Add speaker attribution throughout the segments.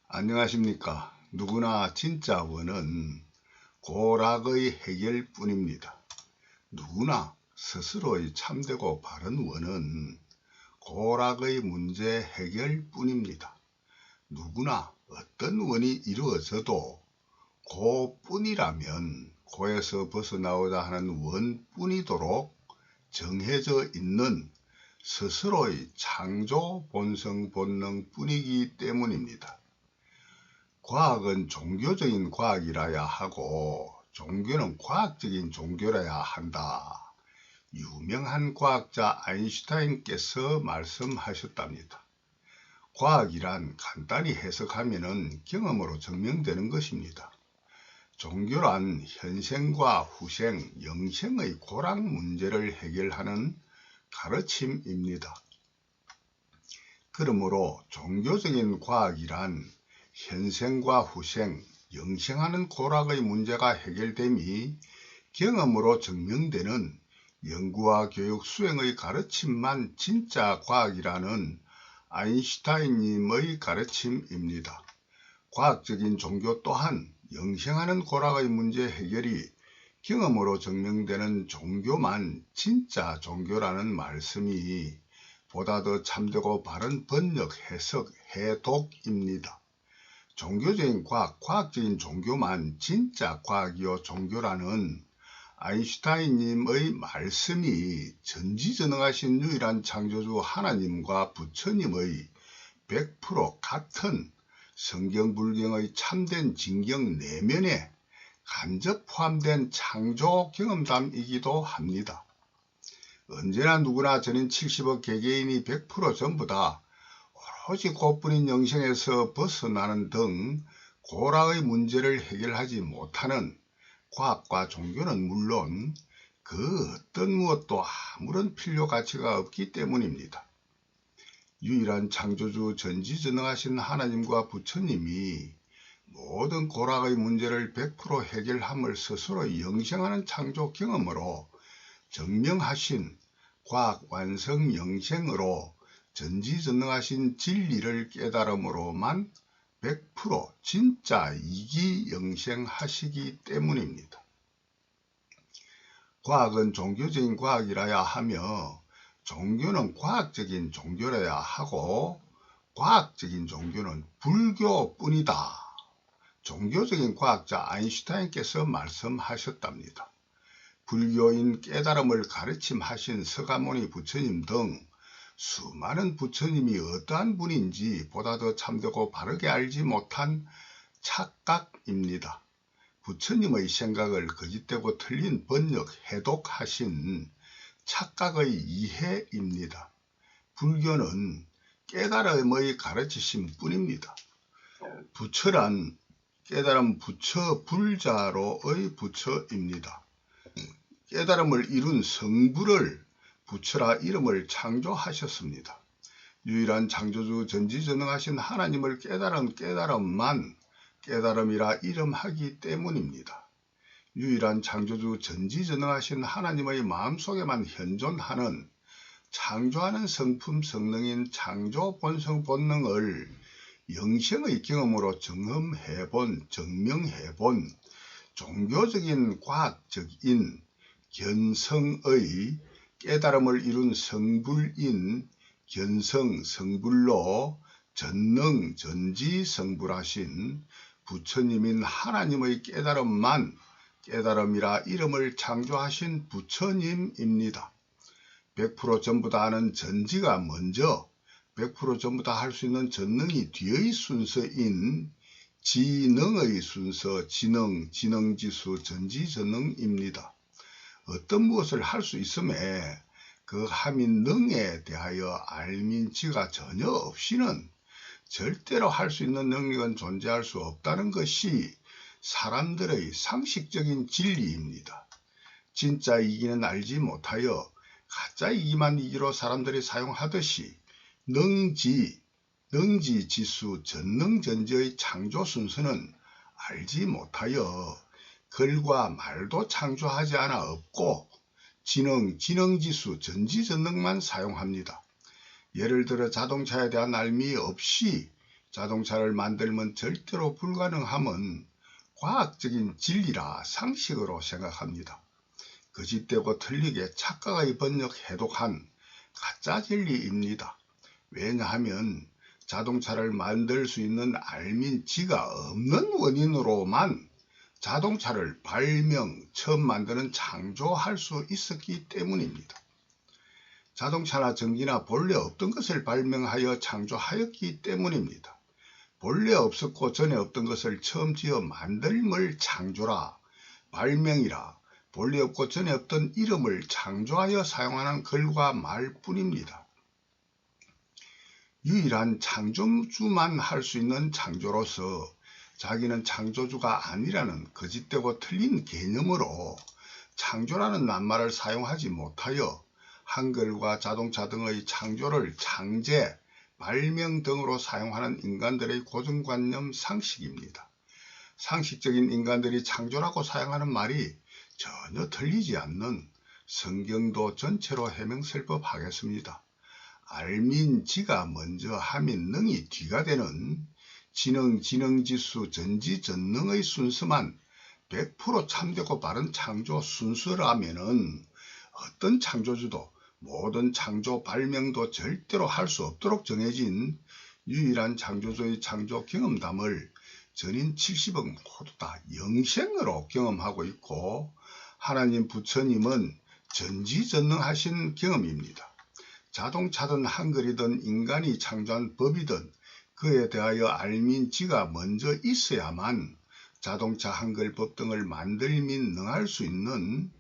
Speaker 1: 안녕하십니까. 누구나 진짜 원은 고락의 해결뿐입니다. 누구나 스스로의 참되고 바른 원은 고락의 문제 해결뿐입니다. 누구나 어떤 원이 이루어져도 고뿐이라면 고에서 벗어나오자 하는 원뿐이도록 정해져 있는 스스로의 창조 본성 본능뿐이기 때문입니다. 과학은 종교적인 과학이라야 하고 종교는 과학적인 종교라야 한다. 유명한 과학자 아인슈타인께서 말씀하셨답니다. 과학이란 간단히 해석하면 경험으로 증명되는 것입니다. 종교란 현생과 후생, 영생의 고락 문제를 해결하는 가르침입니다. 그러므로 종교적인 과학이란 현생과 후생, 영생하는 고락의 문제가 해결됨이 경험으로 증명되는 연구와 교육 수행의 가르침만 진짜 과학이라는 아인슈타인님의 가르침입니다. 과학적인 종교 또한 영생하는 고락의 문제 해결이 경험으로 증명되는 종교만 진짜 종교라는 말씀이 보다 더 참되고 바른 번역, 해석, 해독입니다. 종교적인 과학, 과학적인 종교만 진짜 과학이요 종교라는 아인슈타인님의 말씀이 전지전능하신 유일한 창조주 하나님과 부처님의 100% 같은 성경불경의 참된 진경 내면에 간접 포함된 창조 경험담이기도 합니다. 언제나 누구나 전인 70억 개개인이 100% 전부 다 오로지 고뿐인 영생에서 벗어나는 등 고락의 문제를 해결하지 못하는 과학과 종교는 물론 그 어떤 무엇도 아무런 필요 가치가 없기 때문입니다. 유일한 창조주 전지전능하신 하나님과 부처님이 모든 고락의 문제를 100% 해결함을 스스로 영생하는 창조 경험으로 증명하신 과학 완성 영생으로 전지전능하신 진리를 깨달음으로만 100% 진짜 이기영생하시기 때문입니다. 과학은 종교적인 과학이라야 하며 종교는 과학적인 종교라야 하고 과학적인 종교는 불교뿐이다. 종교적인 과학자 아인슈타인께서 말씀하셨답니다. 불교인 깨달음을 가르침하신 서가모니 부처님 등 수많은 부처님이 어떠한 분인지 보다 더 참되고 바르게 알지 못한 착각입니다. 부처님의 생각을 거짓되고 틀린 번역, 해독하신 착각의 이해입니다. 불교는 깨달음의 가르치심 뿐입니다. 부처란 깨달음 부처 불자로의 부처입니다. 깨달음을 이룬 성부를 부처라 이름을 창조하셨습니다. 유일한 창조주 전지전능하신 하나님을 깨달은 깨달음만 깨달음이라 이름하기 때문입니다. 유일한 창조주 전지전능하신 하나님의 마음속에만 현존하는 창조하는 성품 성능인 창조 본성 본능을 영생의 경험으로 증명해본 종교적인 과학적인 견성의 깨달음을 이룬 성불인 견성 성불로 전능 전지성불하신 부처님인 하나님의 깨달음만 깨달음이라 이름을 창조하신 부처님입니다. 100% 전부 다 하는 전지가 먼저 100% 전부 다 할 수 있는 전능이 뒤의 순서인 지능의 순서, 지능, 지능지수, 전지전능입니다. 어떤 무엇을 할 수 있음에 그 함인 능에 대하여 알민치가 전혀 없이는 절대로 할 수 있는 능력은 존재할 수 없다는 것이 사람들의 상식적인 진리입니다. 진짜 이기는 알지 못하여 가짜 이기만 이기로 사람들이 사용하듯이 능지지수, 전능전지의 창조 순서는 알지 못하여 글과 말도 창조하지 않아 없고 지능지수, 전지전능만 사용합니다. 예를 들어 자동차에 대한 알미 없이 자동차를 만들면 절대로 불가능함은 과학적인 진리라 상식으로 생각합니다. 거짓되고 틀리게 착각의 번역 해독한 가짜 진리입니다. 왜냐하면 자동차를 만들 수 있는 알민지가 없는 원인으로만 자동차를 처음 만드는 창조할 수 있었기 때문입니다. 자동차나 전기나 본래 없던 것을 발명하여 창조하였기 때문입니다. 본래 없었고 전에 없던 것을 처음 지어 만들물 창조라, 발명이라, 본래 없고 전에 없던 이름을 창조하여 사용하는 글과 말뿐입니다. 유일한 창조주만 할 수 있는 창조로서 자기는 창조주가 아니라는 거짓되고 틀린 개념으로 창조라는 낱말을 사용하지 못하여 한글과 자동차 등의 창조를 창제, 발명 등으로 사용하는 인간들의 고정관념 상식입니다. 상식적인 인간들이 창조라고 사용하는 말이 전혀 틀리지 않는 성경도 전체로 해명설법하겠습니다. 알민지가 먼저 하민 능이 뒤가 되는 지능지수 전지전능의 순서만 100% 참되고 바른 창조 순서라면은 어떤 창조주도 모든 창조 발명도 절대로 할 수 없도록 정해진 유일한 창조주의 창조 경험담을 전인 70억 모두 다 영생으로 경험하고 있고 하나님 부처님은 전지전능하신 경험입니다. 자동차든 한글이든 인간이 창조한 법이든 그에 대하여 알민지가 먼저 있어야만 자동차, 한글, 법 등을 만들 및 능할 수 있는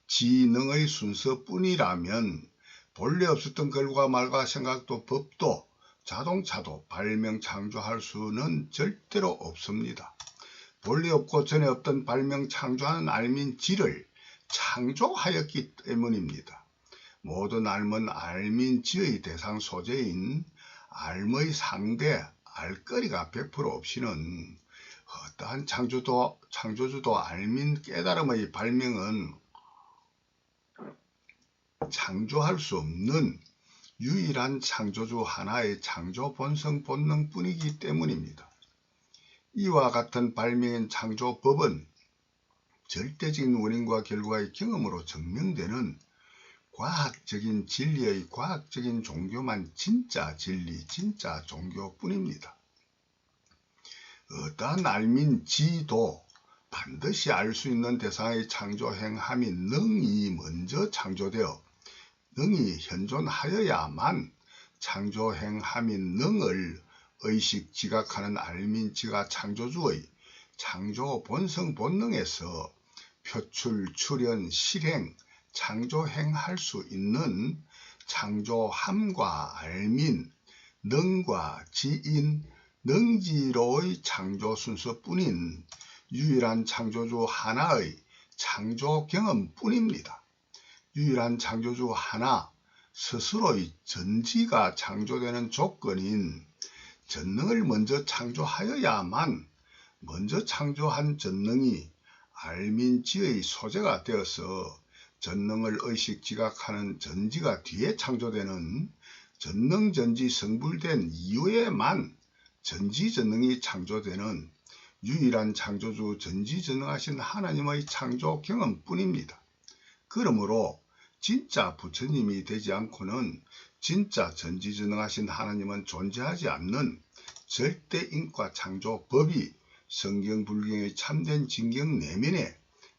Speaker 1: 지능의 순서뿐이라면 본래 없었던 글과 말과 생각도 법도 자동차도 발명 창조할 수는 절대로 없습니다. 본래 없고 전에 없던 발명 창조하는 알민지를 창조하였기 때문입니다. 모든 알은 알민지의 대상 소재인 알의 상대 알거리가 100% 없이는 어떠한 창조주도 알민 깨달음의 발명은 창조할 수 없는 유일한 창조주 하나의 창조 본성 본능뿐이기 때문입니다. 이와 같은 발명인 창조법은 절대적인 원인과 결과의 경험으로 증명되는 과학적인 진리의 과학적인 종교만 진짜 진리, 진짜 종교뿐입니다. 어떠한 알민지도 반드시 알 수 있는 대상의 창조 행함이 능이 먼저 창조되어 능이 현존하여야만 창조 행함이 능을 의식 지각하는 알민지가 창조주의 창조 본성 본능에서 표출, 출현, 실행, 창조행할 수 있는 창조함과 알민, 능과 지인, 능지로의 창조 순서뿐인 유일한 창조주 하나의 창조 경험뿐입니다. 유일한 창조주 하나 스스로의 전지가 창조되는 조건인 전능을 먼저 창조하여야만 먼저 창조한 전능이 알민지의 소재가 되어서 전능을 의식 지각하는 전지가 뒤에 창조되는 전능전지 성불된 이후에만 전지전능이 창조되는 유일한 창조주 전지전능하신 하나님의 창조 경험뿐입니다. 그러므로 진짜 부처님이 되지 않고는 진짜 전지전능하신 하나님은 존재하지 않는 절대인과 창조법이 성경 불경의 참된 진경 내면에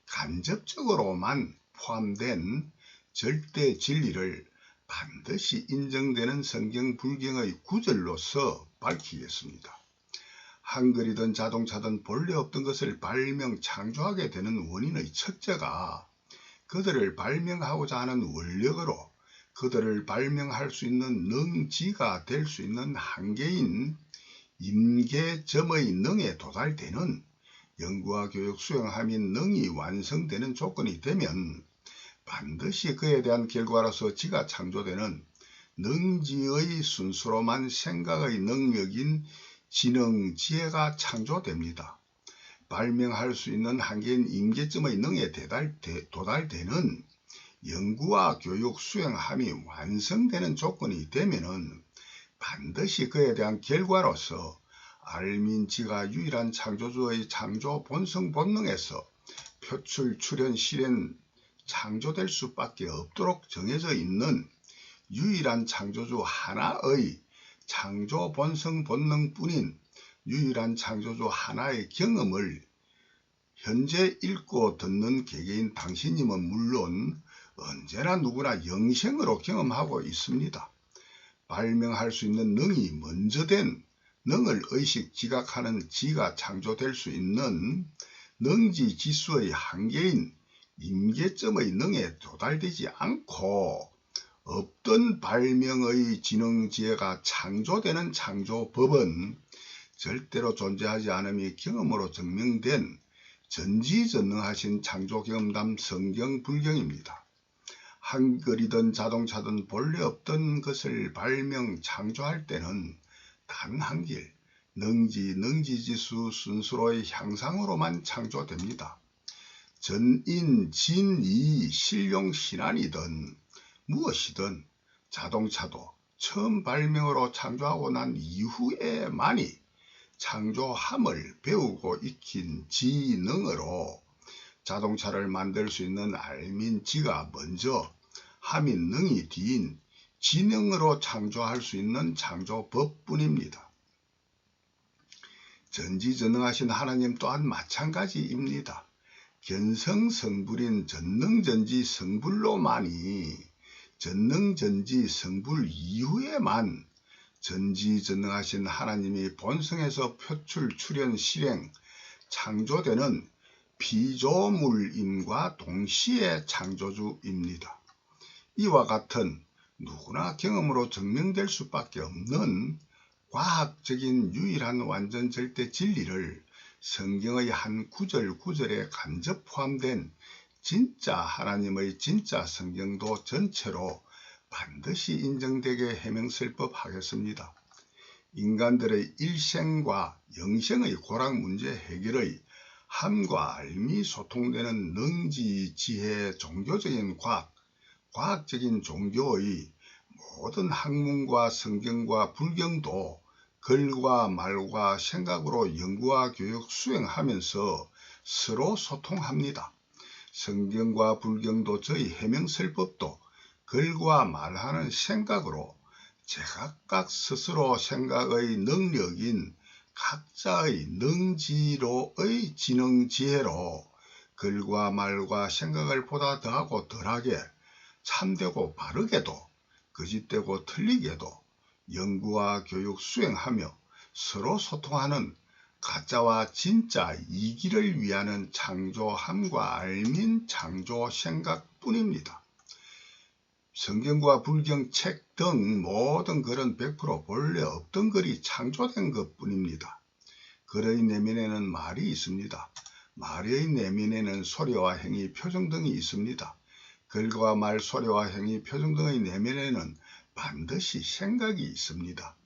Speaker 1: 간접적으로만 포함된 절대 진리를 반드시 인정되는 성경 불경의 구절로서 밝히겠습니다. 한글이든 자동차든 본래 없던 것을 발명 창조하게 되는 원인의 첫째가 그들을 발명하고자 하는 원력으로 그들을 발명할 수 있는 능지가 될 수 있는 한계인 임계점의 능에 도달되는 연구와 교육 수행함이 능이 완성되는 조건이 되면 반드시 그에 대한 결과로서 지가 창조되는 능지의 순수로만 생각의 능력인 지능, 지혜가 창조됩니다. 발명할 수 있는 한계인 임계점의 능에 도달되는 연구와 교육 수행함이 완성되는 조건이 되면은 반드시 그에 대한 결과로서 알민지가 유일한 창조주의 창조 본성 본능에서 표출, 출현, 실현, 창조될 수밖에 없도록 정해져 있는 유일한 창조주 하나의 창조 본성 본능뿐인 유일한 창조주 하나의 경험을 현재 읽고 듣는 개개인 당신님은 물론 언제나 누구나 영생으로 경험하고 있습니다. 발명할 수 있는 능이 먼저 된 능을 의식 지각하는 지가 창조될 수 있는 능지 지수의 한계인 임계점의 능에 도달되지 않고 없던 발명의 지능지혜가 창조되는 창조법은 절대로 존재하지 않음이 경험으로 증명된 전지전능하신 창조경험담 성경 불경입니다. 한글이든 자동차든 본래 없던 것을 발명 창조할 때는 단 한 길, 능지지수 순수로의 향상으로만 창조됩니다. 전인, 진이, 실용, 신안이든 무엇이든 자동차도 처음 발명으로 창조하고 난 이후에만이 창조함을 배우고 익힌 지능으로 자동차를 만들 수 있는 알민지가 먼저 함인 능이 뒤인 지능으로 창조할 수 있는 창조법뿐입니다. 전지전능하신 하나님 또한 마찬가지입니다. 견성성불인 전능전지 성불로만이 전능전지 성불 이후에만 전지전능하신 하나님이 본성에서 표출, 출현, 실행, 창조되는 피조물임과 동시에 창조주입니다. 이와 같은 누구나 경험으로 증명될 수밖에 없는 과학적인 유일한 완전 절대 진리를 성경의 한 구절구절에 간접 포함된 진짜 하나님의 진짜 성경도 전체로 반드시 인정되게 해명설법 하겠습니다. 인간들의 일생과 영생의 고락 문제 해결의 함과 알미 소통되는 능지, 지혜, 종교적인 과학적인 종교의 모든 학문과 성경과 불경도 글과 말과 생각으로 연구와 교육 수행하면서 서로 소통합니다. 성경과 불경도 저희 해명설법도 글과 말하는 생각으로 제각각 스스로 생각의 능력인 각자의 능지로의 지능지혜로 글과 말과 생각을 보다 더하고 덜하게 참되고 바르게도 거짓되고 틀리게도 연구와 교육 수행하며 서로 소통하는 가짜와 진짜 이기를 위하는 창조함과 알민 창조 생각뿐입니다. 성경과 불경 책 등 모든 글은 100% 본래 없던 글이 창조된 것뿐입니다. 글의 내면에는 말이 있습니다. 말의 내면에는 소리와 행위, 표정 등이 있습니다. 글과 말, 소리와 행위, 표정 등의 내면에는 반드시 생각이 있습니다.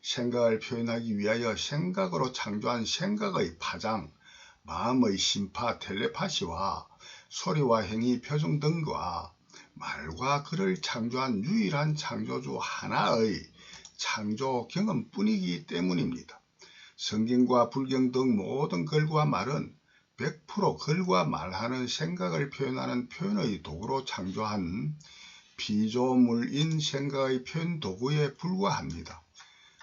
Speaker 1: 생각을 표현하기 위하여 생각으로 창조한 생각의 파장, 마음의 심파, 텔레파시와 소리와 행위, 표정 등과 말과 글을 창조한 유일한 창조주 하나의 창조 경험뿐이기 때문입니다. 성경과 불경 등 모든 글과 말은 100% 글과 말하는 생각을 표현하는 표현의 도구로 창조한 피조물인 생각의 표현 도구에 불과합니다.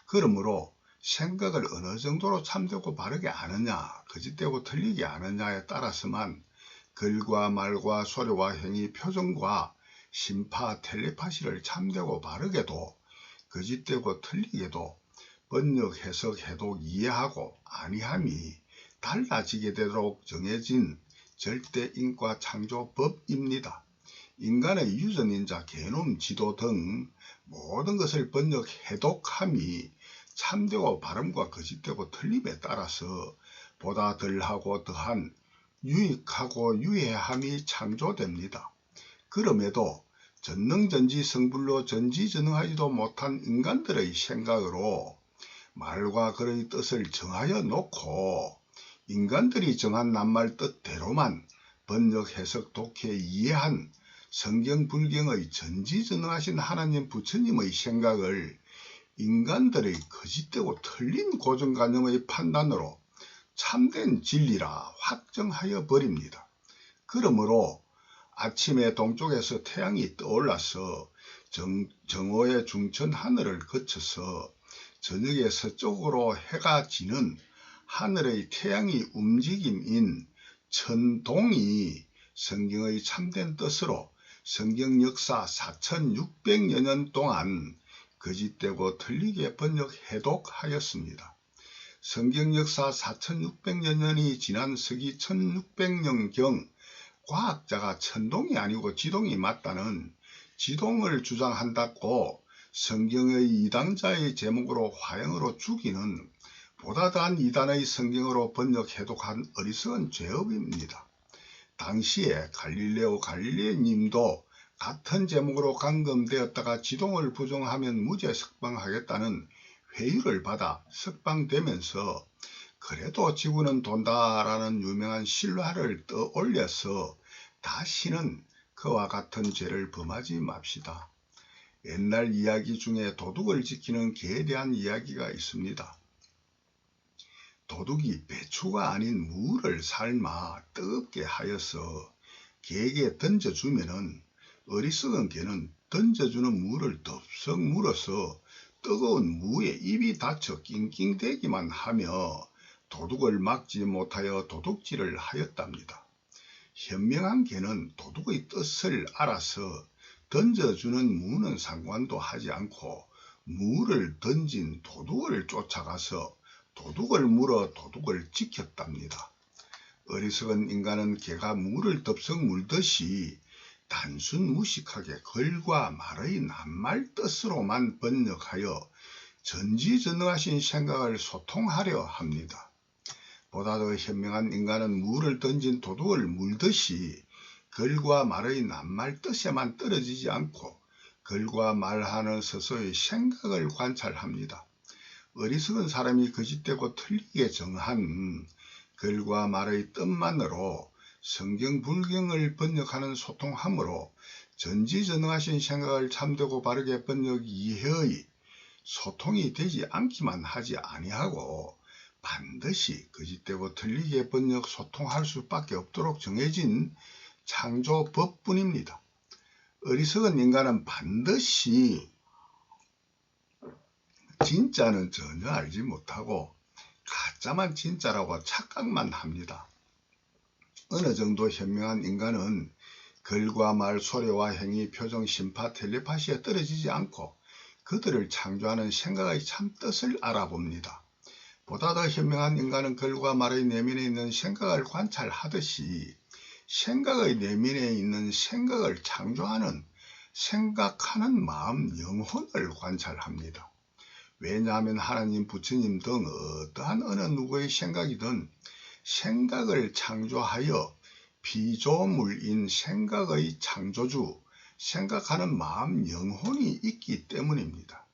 Speaker 1: 그러므로 생각을 어느 정도로 참되고 바르게 아느냐, 거짓되고 틀리게 아느냐에 따라서만 글과 말과 소리와 행위, 표정과 심파, 텔레파시를 참되고 바르게도 거짓되고 틀리게도 번역, 해석, 해독, 이해하고 아니함이 달라지게 되도록 정해진 절대 인과 창조법입니다. 인간의 유전인자, 게놈, 지도 등 모든 것을 번역, 해독함이 참되고 바름과 거짓되고 틀림에 따라서 보다 덜하고 더한 유익하고 유해함이 창조됩니다. 그럼에도 전능전지 성불로 전지전능하지도 못한 인간들의 생각으로 말과 글의 뜻을 정하여 놓고 인간들이 정한 낱말 뜻대로만 번역, 해석, 독해, 이해한 성경 불경의 전지전능하신 하나님 부처님의 생각을 인간들의 거짓되고 틀린 고정관념의 판단으로 참된 진리라 확정하여 버립니다. 그러므로 아침에 동쪽에서 태양이 떠올라서 정오의 중천 하늘을 거쳐서 저녁에 서쪽으로 해가 지는 하늘의 태양이 움직임인 천동이 성경의 참된 뜻으로 성경 역사 4600여 년 동안 거짓되고 틀리게 번역 해독하였습니다. 성경 역사 4600여 년이 지난 서기 1600년경 과학자가 천동이 아니고 지동이 맞다는 지동을 주장한다고 성경의 이단자의 제목으로 화형으로 죽이는 보다 더한 이단의 성경으로 번역 해독한 어리석은 죄업입니다. 당시에 갈릴레오 갈릴레이님도 같은 제목으로 감금되었다가 지동을 부정하면 무죄 석방하겠다는 회유를 받아 석방되면서 그래도 지구는 돈다라는 유명한 실화를 떠올려서 다시는 그와 같은 죄를 범하지 맙시다. 옛날 이야기 중에 도둑을 지키는 개에 대한 이야기가 있습니다. 도둑이 배추가 아닌 무를 삶아 뜨겁게 하여서 개에게 던져주면은 어리석은 개는 던져주는 무를 덥석 물어서 뜨거운 무에 입이 닫혀 낑낑대기만 하며 도둑을 막지 못하여 도둑질을 하였답니다. 현명한 개는 도둑의 뜻을 알아서 던져주는 무는 상관도 하지 않고 무를 던진 도둑을 쫓아가서 도둑을 물어 도둑을 지켰답니다. 어리석은 인간은 개가 무를 덥석 물듯이 단순 무식하게 글과 말의 낱말 뜻으로만 번역하여 전지전능하신 생각을 소통하려 합니다. 보다 더 현명한 인간은 무를 던진 도둑을 물듯이 글과 말의 낱말 뜻에만 떨어지지 않고 글과 말하는 스스로의 생각을 관찰합니다. 어리석은 사람이 거짓되고 틀리게 정한 글과 말의 뜻만으로 성경 불경을 번역하는 소통함으로 전지전능하신 생각을 참되고 바르게 번역 이해의 소통이 되지 않기만 하지 아니하고 반드시 거짓되고 틀리게 번역 소통할 수밖에 없도록 정해진 창조법뿐입니다. 어리석은 인간은 반드시 진짜는 전혀 알지 못하고 가짜만 진짜라고 착각만 합니다. 어느 정도 현명한 인간은 글과 말, 소리와 행위, 표정, 심파, 텔레파시에 떨어지지 않고 그들을 창조하는 생각의 참 뜻을 알아봅니다. 보다 더 현명한 인간은 글과 말의 내면에 있는 생각을 관찰하듯이 생각의 내면에 있는 생각을 창조하는 생각하는 마음, 영혼을 관찰합니다. 왜냐하면 하나님, 부처님 등 어떠한 어느 누구의 생각이든 생각을 창조하여 피조물인 생각의 창조주, 생각하는 마음, 영혼이 있기 때문입니다.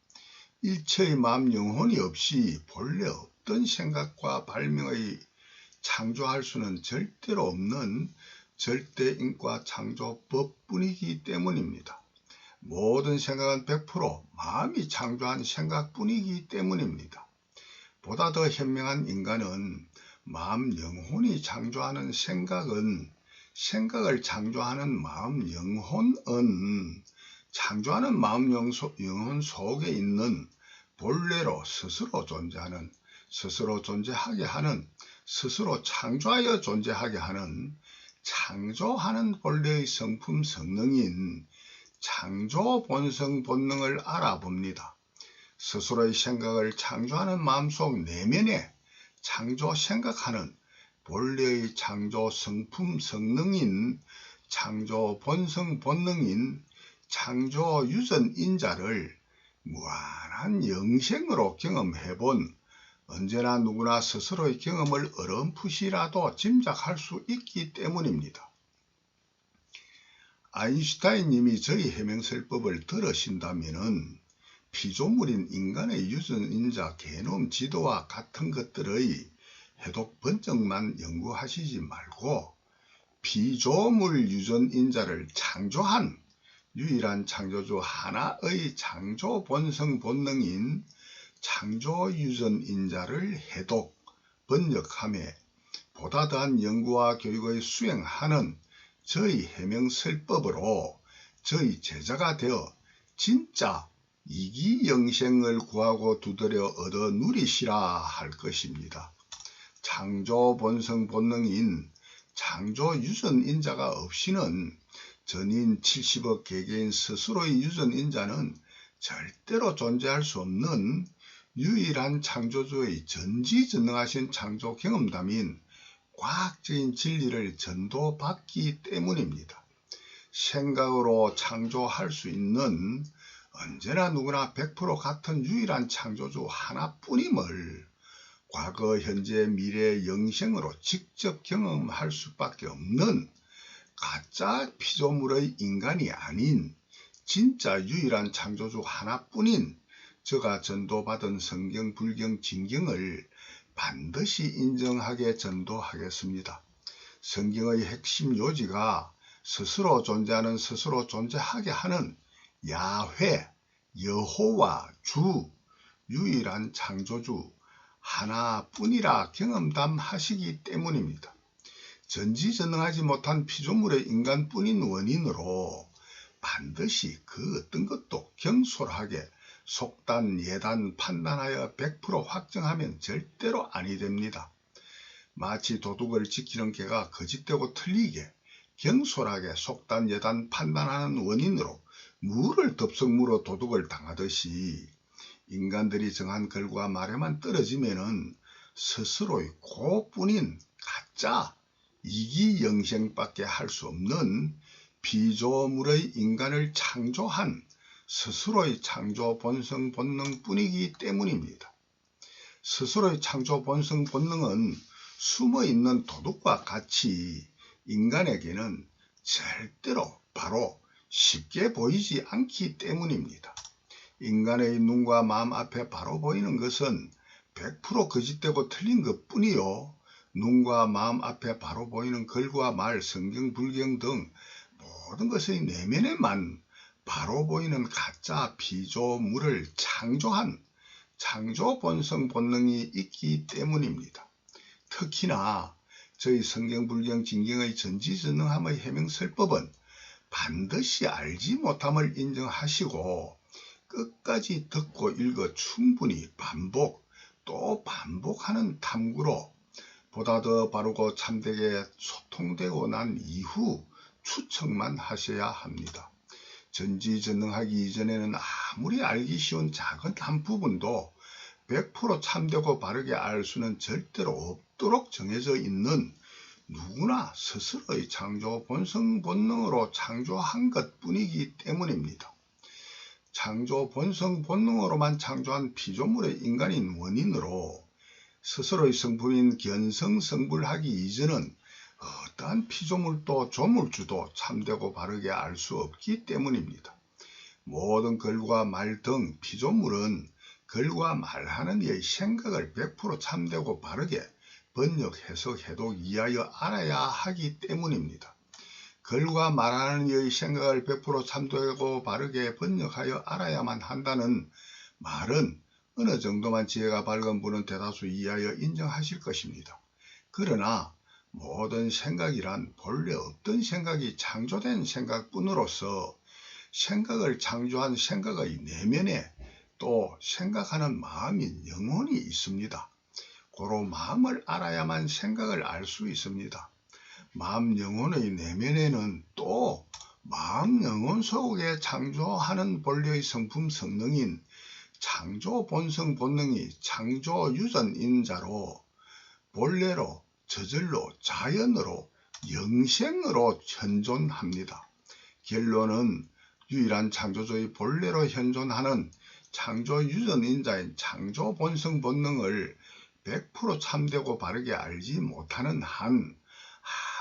Speaker 1: 일체의 마음, 영혼이 없이 본래 없던 생각과 발명의 창조할 수는 절대로 없는 절대인과 창조법뿐이기 때문입니다. 모든 생각은 100% 마음이 창조한 생각뿐이기 때문입니다. 보다 더 현명한 인간은 마음, 영혼이 창조하는 생각은 생각을 창조하는 마음, 영혼은 창조하는 마음, 영혼 속에 있는 본래로 스스로 존재하는, 스스로 존재하게 하는, 스스로 창조하여 존재하게 하는 창조하는 본래의 성품 성능인 창조 본성 본능을 알아봅니다. 스스로의 생각을 창조하는 마음속 내면에 창조 생각하는 본래의 창조 성품 성능인 창조 본성 본능인 창조 유전 인자를 무한한 영생으로 경험해본 언제나 누구나 스스로의 경험을 어렴풋이라도 짐작할 수 있기 때문입니다. 아인슈타인님이 저희 해명설법을 들으신다면 피조물인 인간의 유전인자 게놈 지도와 같은 것들의 해독 번쩍만 연구하시지 말고 피조물 유전인자를 창조한 유일한 창조주 하나의 창조 본성 본능인 창조유전인자를 해독, 번역함에 보다 더한 연구와 교육의 수행하는 저희 해명설법으로 저희 제자가 되어 진짜 이기영생을 구하고 두드려 얻어 누리시라 할 것입니다. 창조 본성 본능인 창조 유전인자가 없이는 전인 70억 개개인 스스로의 유전인자는 절대로 존재할 수 없는 유일한 창조주의 전지전능하신 창조 경험담인 과학적인 진리를 전도받기 때문입니다. 생각으로 창조할 수 있는 언제나 누구나 100% 같은 유일한 창조주 하나뿐임을 과거, 현재, 미래, 영생으로 직접 경험할 수밖에 없는 가짜 피조물의 인간이 아닌 진짜 유일한 창조주 하나뿐인 저가 전도받은 성경, 불경, 진경을 반드시 인정하게 전도하겠습니다. 성경의 핵심 요지가 스스로 존재하는 스스로 존재하게 하는 야훼, 여호와, 주, 유일한 창조주 하나뿐이라 경험담하시기 때문입니다. 전지전능하지 못한 피조물의 인간뿐인 원인으로 반드시 그 어떤 것도 경솔하게 속단, 예단, 판단하여 100% 확정하면 절대로 아니 됩니다. 마치 도둑을 지키는 개가 거짓되고 틀리게 경솔하게 속단, 예단, 판단하는 원인으로 무를 덥석 물어 도둑을 당하듯이 인간들이 정한 결과 말에만 떨어지면은 스스로의 고뿐인 가짜 이기영생밖에 할 수 없는 피조물의 인간을 창조한 스스로의 창조 본성 본능뿐이기 때문입니다. 스스로의 창조 본성 본능은 숨어있는 도둑과 같이 인간에게는 절대로 바로 쉽게 보이지 않기 때문입니다. 인간의 눈과 마음 앞에 바로 보이는 것은 100% 거짓되고 틀린 것뿐이요. 눈과 마음 앞에 바로 보이는 글과 말, 성경, 불경 등 모든 것의 내면에만 바로 보이는 가짜 피조물을 창조한 창조 본성 본능이 있기 때문입니다. 특히나 저희 성경, 불경, 진경의 전지전능함의 해명설법은 반드시 알지 못함을 인정하시고 끝까지 듣고 읽어 충분히 반복 또 반복하는 탐구로 보다 더 바르고 참되게 소통되고 난 이후 추측만 하셔야 합니다. 전지전능하기 이전에는 아무리 알기 쉬운 작은 한 부분도 100% 참되고 바르게 알 수는 절대로 없도록 정해져 있는 누구나 스스로의 창조 본성 본능으로 창조한 것뿐이기 때문입니다. 창조 본성 본능으로만 창조한 피조물의 인간인 원인으로 스스로의 성품인 견성성불하기 이전은 어떠한 피조물도 조물주도 참되고 바르게 알 수 없기 때문입니다. 모든 글과 말 등 피조물은 글과 말하는 이의 생각을 100% 참되고 바르게 번역, 해석, 해독, 이하여 알아야 하기 때문입니다. 글과 말하는 이의 생각을 100% 참되고 바르게 번역하여 알아야만 한다는 말은 어느 정도만 지혜가 밝은 분은 대다수 이해하여 인정하실 것입니다. 그러나 모든 생각이란 본래 없던 생각이 창조된 생각뿐으로서 생각을 창조한 생각의 내면에 또 생각하는 마음인 영혼이 있습니다. 고로 마음을 알아야만 생각을 알 수 있습니다. 마음 영혼의 내면에는 또 마음 영혼 속에 창조하는 본래의 성품 성능인 창조 본성 본능이 창조 유전인자로 본래로 저절로 자연으로 영생으로 현존합니다. 결론은 유일한 창조주의 본래로 현존하는 창조 유전인자인 창조 본성 본능을 100% 참되고 바르게 알지 못하는 한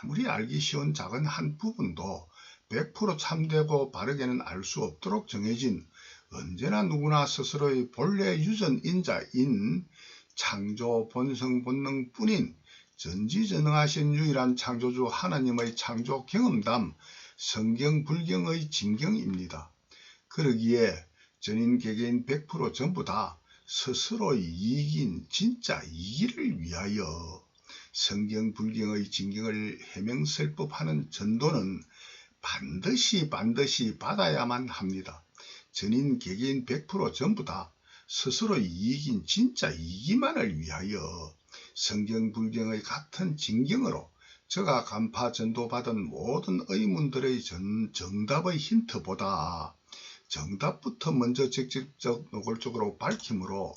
Speaker 1: 아무리 알기 쉬운 작은 한 부분도 100% 참되고 바르게는 알 수 없도록 정해진 언제나 누구나 스스로의 본래 유전인자인 창조 본성 본능뿐인 전지전능하신 유일한 창조주 하나님의 창조 경험담 성경 불경의 진경입니다. 그러기에 전인 개개인 100% 전부 다 스스로의 이익인 진짜 이익을 위하여 성경 불경의 진경을 해명설법하는 전도는 반드시 받아야만 합니다. 전인 개개인 100% 전부 다 스스로의 이익인 진짜 이익만을 위하여 성경 불경의 같은 진경으로 저가 간파 전도받은 모든 의문들의 정답의 힌트보다 정답부터 먼저 직접적 노골적으로 밝힘으로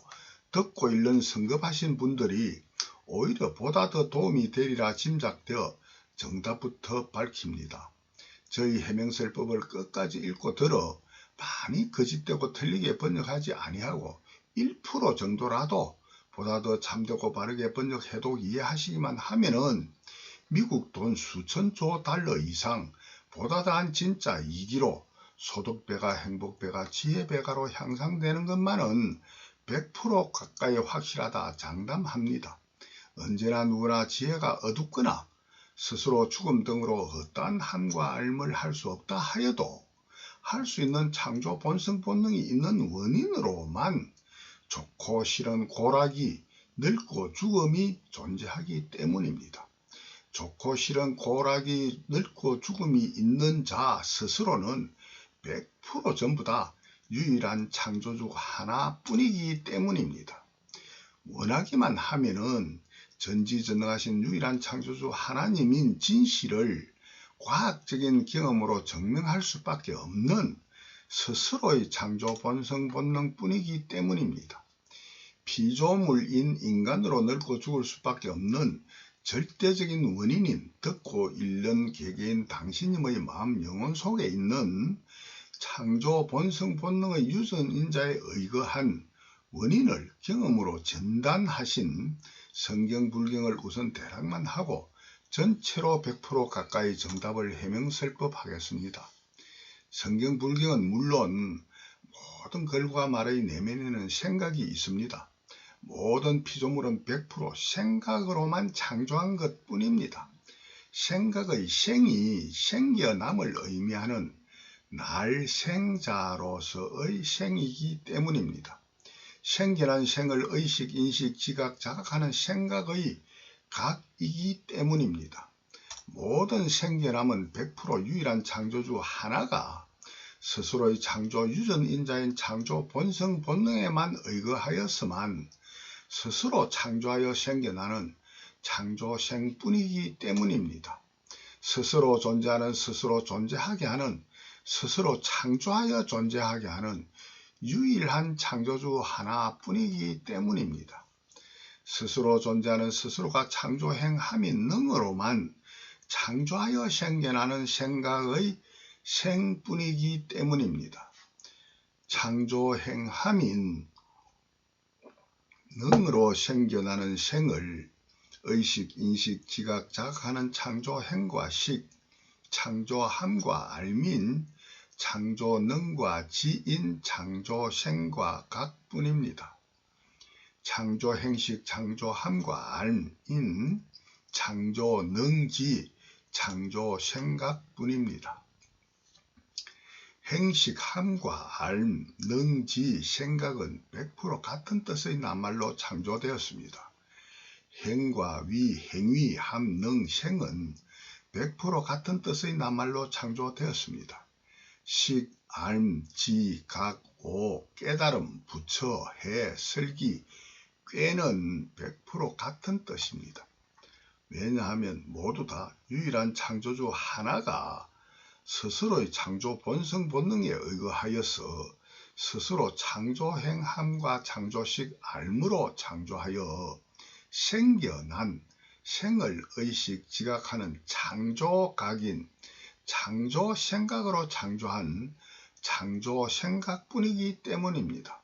Speaker 1: 듣고 읽는 성급하신 분들이 오히려 보다 더 도움이 되리라 짐작되어 정답부터 밝힙니다. 저희 해명설법을 끝까지 읽고 들어 많이 거짓되고 틀리게 번역하지 아니하고 1% 정도라도 보다 더 참되고 바르게 번역해도 이해하시기만 하면은 미국 돈 수천조 달러 이상 보다 더한 진짜 이기로 소득배가 행복배가 지혜배가로 향상되는 것만은 100% 가까이 확실하다 장담합니다. 언제나 누구나 지혜가 어둡거나 스스로 죽음 등으로 어떠한 함과 알물 할 수 없다 하여도 할 수 있는 창조 본성 본능이 있는 원인으로만 좋고 싫은 고락이 늙고 죽음이 존재하기 때문입니다. 좋고 싫은 고락이 늙고 죽음이 있는 자 스스로는 100% 전부 다 유일한 창조주 하나뿐이기 때문입니다. 원하기만 하면은 전지전능하신 유일한 창조주 하나님인 진실을 과학적인 경험으로 증명할 수밖에 없는 스스로의 창조 본성 본능뿐이기 때문입니다. 피조물인 인간으로 늙고 죽을 수밖에 없는 절대적인 원인인 듣고 읽는 개개인 당신님의 마음 영혼 속에 있는 창조 본성 본능의 유전인자에 의거한 원인을 경험으로 전단하신 성경 불경을 우선 대략만 하고 전체로 100% 가까이 정답을 해명설법하겠습니다. 성경 불경은 물론 모든 글과 말의 내면에는 생각이 있습니다. 모든 피조물은 100% 생각으로만 창조한 것뿐입니다. 생각의 생이 생겨남을 의미하는 날생자로서의 생이기 때문입니다. 생겨난 생을 의식, 인식, 지각, 자각하는 생각의 각이기 때문입니다. 모든 생겨남은 100% 유일한 창조주 하나가 스스로의 창조 유전인자인 창조 본성 본능에만 의거하여서만 스스로 창조하여 생겨나는 창조생뿐이기 때문입니다. 스스로 존재하는 스스로 존재하게 하는 스스로 창조하여 존재하게 하는 유일한 창조주 하나뿐이기 때문입니다. 스스로 존재하는 스스로가 창조행함인 능으로만 창조하여 생겨나는 생각의 생뿐이기 때문입니다. 창조행함인 능으로 생겨나는 생을 의식, 인식, 지각, 자각하는 창조행과 식, 창조함과 알민, 창조능과 지인, 창조생과 각뿐입니다. 창조행식, 창조함과 알민, 창조능지, 창조생각뿐입니다. 행식함과 알, 능지, 생각은 100% 같은 뜻의 낱말로 창조되었습니다. 행과 위, 행위, 함, 능, 생은 100% 같은 뜻의 낱말로 창조되었습니다. 식, 알, 지, 각, 오, 깨달음, 부처, 해, 설기, 꾀는 100% 같은 뜻입니다. 왜냐하면 모두 다 유일한 창조주 하나가 스스로의 창조 본성 본능에 의거하여서 스스로 창조행함과 창조식 알무로 창조하여 생겨난 생을 의식 지각하는 창조각인 창조생각으로 창조한 창조생각뿐이기 때문입니다.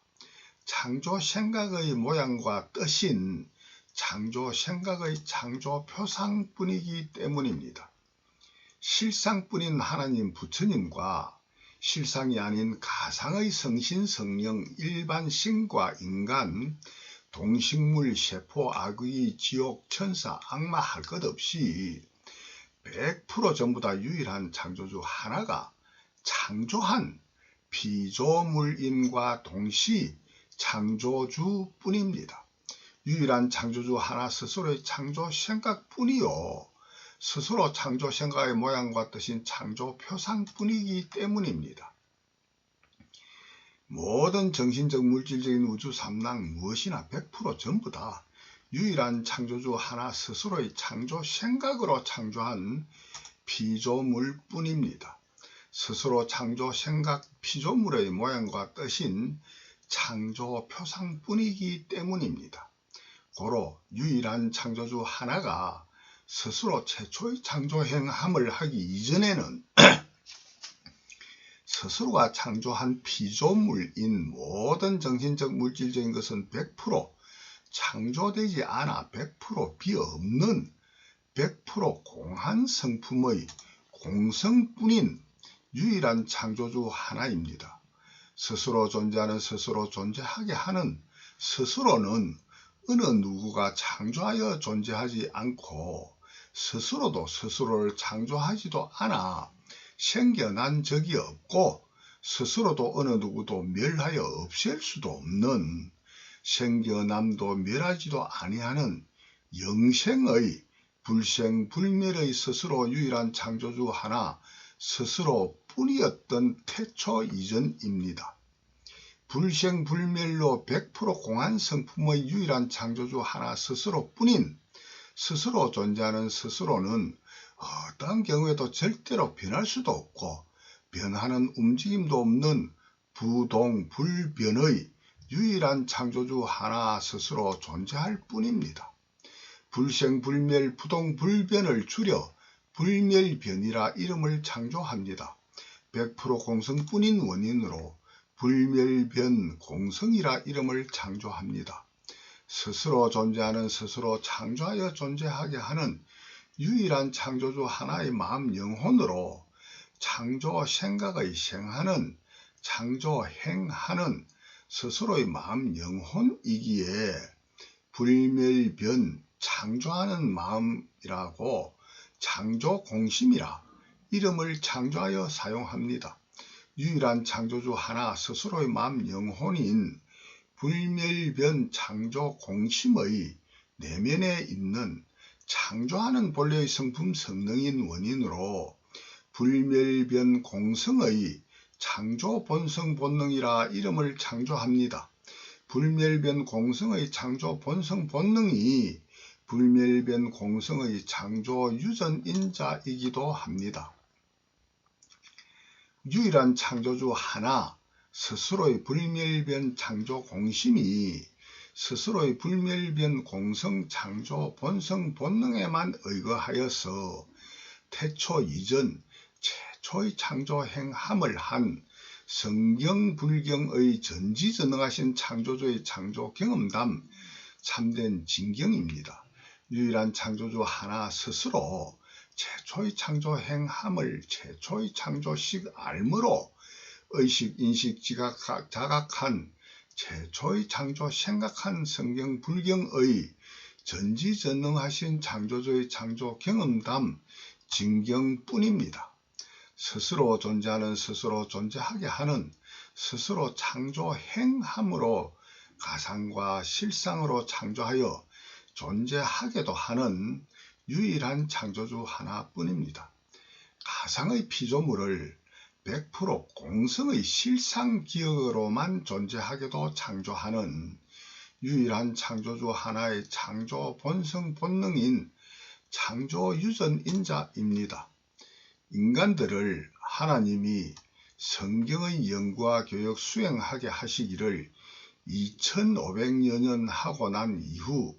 Speaker 1: 창조생각의 모양과 뜻인 창조생각의 창조표상뿐이기 때문입니다. 실상뿐인 하나님 부처님과 실상이 아닌 가상의 성신 성령 일반 신과 인간 동식물 세포 아귀 지옥 천사 악마 할 것 없이 100% 전부 다 유일한 창조주 하나가 창조한 피조물인과 동시 창조주뿐입니다. 유일한 창조주 하나 스스로의 창조 생각뿐이요, 스스로 창조 생각의 모양과 뜻인 창조 표상뿐이기 때문입니다. 모든 정신적 물질적인 우주 삼랑 무엇이나 100% 전부 다 유일한 창조주 하나 스스로의 창조 생각으로 창조한 피조물뿐입니다. 스스로 창조 생각 피조물의 모양과 뜻인 창조 표상뿐이기 때문입니다. 고로 유일한 창조주 하나가 스스로 최초의 창조 행함을 하기 이전에는 스스로가 창조한 피조물인 모든 정신적 물질적인 것은 100% 창조되지 않아 100% 비없는 100% 공한 성품의 공성뿐인 유일한 창조주 하나입니다. 스스로 존재하는 스스로 존재하게 하는 스스로는 어느 누구가 창조하여 존재하지 않고 스스로도 스스로를 창조하지도 않아 생겨난 적이 없고 스스로도 어느 누구도 멸하여 없앨 수도 없는 생겨남도 멸하지도 아니하는 영생의 불생불멸의 스스로 유일한 창조주 하나 스스로 뿐이었던 태초 이전입니다. 불생불멸로 100% 공한 성품의 유일한 창조주 하나 스스로 뿐인 스스로 존재하는 스스로는 어떠한 경우에도 절대로 변할 수도 없고 변하는 움직임도 없는 부동불변의 유일한 창조주 하나 스스로 존재할 뿐입니다. 불생불멸 부동불변을 줄여 불멸변이라 이름을 창조합니다. 100% 공성뿐인 원인으로 불멸변 공성이라 이름을 창조합니다. 스스로 존재하는 스스로 창조하여 존재하게 하는 유일한 창조주 하나의 마음 영혼으로 창조 생각의 생하는 창조 행하는 스스로의 마음 영혼이기에 불멸변 창조하는 마음이라고 창조 공심이라 이름을 창조하여 사용합니다. 유일한 창조주 하나 스스로의 마음 영혼인 불멸변 창조 공심의 내면에 있는 창조하는 본래의 성품 성능인 원인으로 불멸변 공성의 창조 본성 본능이라 이름을 창조합니다. 불멸변 공성의 창조 본성 본능이 불멸변 공성의 창조 유전인자이기도 합니다. 유일한 창조주 하나 스스로의 불멸변 창조 공심이 스스로의 불멸변 공성 창조 본성 본능에만 의거하여서 태초 이전 최초의 창조 행함을 한 성경 불경의 전지전능하신 창조주의 창조 경험담 참된 진경입니다. 유일한 창조주 하나 스스로 최초의 창조 행함을 최초의 창조식 알므로 의식 인식 지각 자각한 최초의 창조 생각한 성경 불경의 전지전능하신 창조주의 창조 경험담 진경뿐입니다. 스스로 존재하는 스스로 존재하게 하는 스스로 창조 행함으로 가상과 실상으로 창조하여 존재하게도 하는 유일한 창조주 하나뿐입니다. 가상의 피조물을 100% 공성의 실상 기억으로만 존재하게도 창조하는 유일한 창조주 하나의 창조 본성 본능인 창조 유전인자입니다. 인간들을 하나님이 성경의 연구와 교육 수행하게 하시기를 2500여 년 하고 난 이후